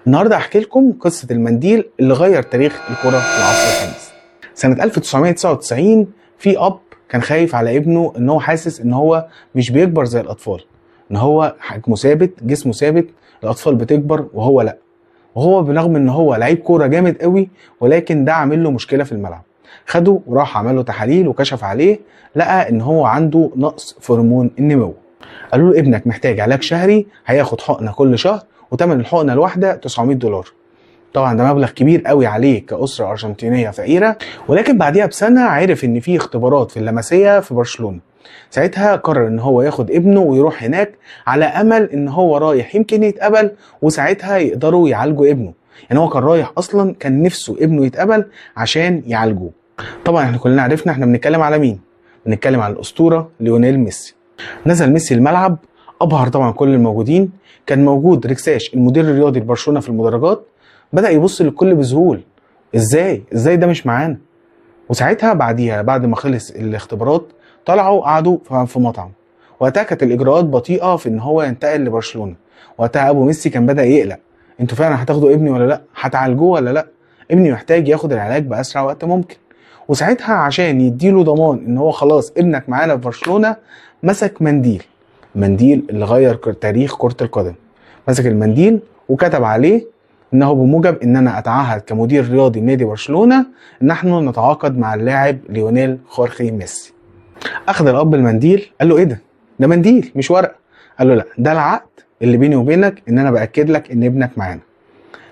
النهارده هحكي لكم قصة المنديل اللي غير تاريخ الكرة في العصر الحديث. سنة 1999 في أب كان خايف على ابنه إن هو حاسس إن هو مش بيكبر زي الأطفال، إن هو حجمه ثابت، جسمه ثابت، الأطفال بتكبر وهو لأ، وهو برغم إن هو لعيب كورة جامد قوي ولكن ده عامل له مشكلة في الملعب. خده وراح عمل له تحاليل وكشف عليه، لقى إن هو عنده نقص في هرمون النمو. قالوا له ابنك محتاج علاج شهري، هياخد حقنة كل شهر وتمن الحقنة الواحدة $900. طبعا ده مبلغ كبير قوي عليه كأسرة أرجنتينية فقيرة، ولكن بعديها بسنة عرف إن في اختبارات في اللمسية في برشلونة. ساعتها قرر إن هو ياخد ابنه ويروح هناك على أمل إن هو رايح يمكن يتقبل وساعتها يقدروا يعالجوا ابنه. يعني هو كان رايح أصلا كان نفسه ابنه يتقبل عشان يعالجوه. طبعا احنا كلنا عرفنا احنا بنتكلم على مين؟ بنتكلم على الأسطورة ليونيل ميسي. نزل ميسي الملعب، أبهر طبعا كل الموجودين. كان موجود ريكساش المدير الرياضي لبرشلونة في المدرجات، بدأ يبص للكل بذهول، ازاي ده مش معانا؟ وساعتها بعد ما خلص الاختبارات طلعوا قعدوا في مطعم. وقتها كانت الاجراءات بطيئه في ان هو ينتقل لبرشلونه. وقتها ابو ميسي كان بدأ يقلق، انتوا فعلا هتاخدوا ابني ولا لا؟ هتعالجوه ولا لا؟ ابني محتاج ياخد العلاج باسرع وقت ممكن. وساعتها عشان يديله ضمان ان هو خلاص ابنك معانا في برشلونه، مسك منديل اللي غير تاريخ كرة القدم. مسك المنديل وكتب عليه انه بموجب ان انا اتعهد كمدير رياضي لنادي برشلونة ان نحن نتعاقد مع اللاعب ليونيل خورخي ميسي. اخذ الاب المنديل، قال له ايه ده منديل مش ورقة. قال له لا، ده العقد اللي بيني وبينك ان انا باكد لك ان ابنك معانا.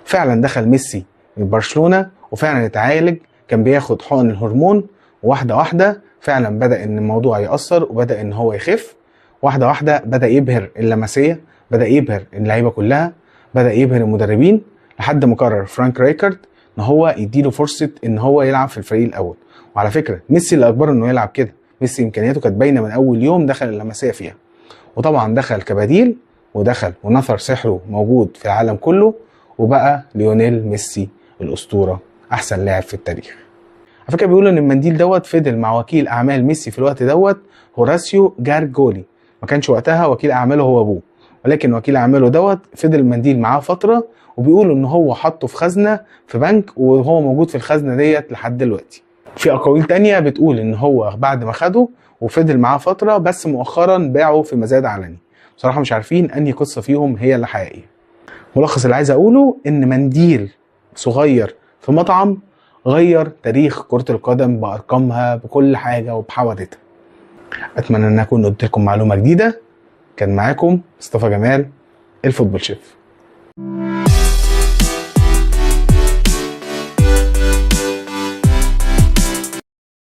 فعلا دخل ميسي من برشلونة وفعلا اتعالج، كان بياخد حقن الهرمون، وواحدة واحدة فعلا بدأ ان الموضوع يأثر وبدأ ان هو يخف. واحدة واحدة بدأ يبهر اللمسية، بدأ يبهر اللعيبة كلها، بدأ يبهر المدربين، لحد ما قرر فرانك رايكارد ان هو يديله فرصة ان هو يلعب في الفريق الاول. وعلى فكرة ميسي اللي اجبره انه يلعب كده، ميسي امكانياته كانت باينة من اول يوم دخل اللمسية فيها. وطبعا دخل كبديل ودخل ونثر سحره موجود في العالم كله، وبقى ليونيل ميسي الاسطورة، احسن لاعب في التاريخ. على فكرة بيقولوا ان المنديل فضل مع وكيل اعمال ميسي في الوقت هوراسيو جارجولي. ما كانش وقتها وكيل اعماله هو ابوه، ولكن وكيل اعماله فضل المنديل معاه فتره، وبيقولوا ان هو حطه في خزنه في بنك وهو موجود في الخزنه لحد دلوقتي. في اقاويل تانية بتقول ان هو بعد ما خده وفضل معاه فتره بس مؤخرا باعه في مزاد علني. بصراحه مش عارفين انهي قصه فيهم هي اللي حقيقيه. ملخص اللي عايز اقوله ان منديل صغير في مطعم غير تاريخ كرة القدم بأرقامها بكل حاجة وبحوادثها. أتمنى أن أكون قلت لكم معلومة جديدة. كان معاكم مصطفى جمال، الفوتبول شيف.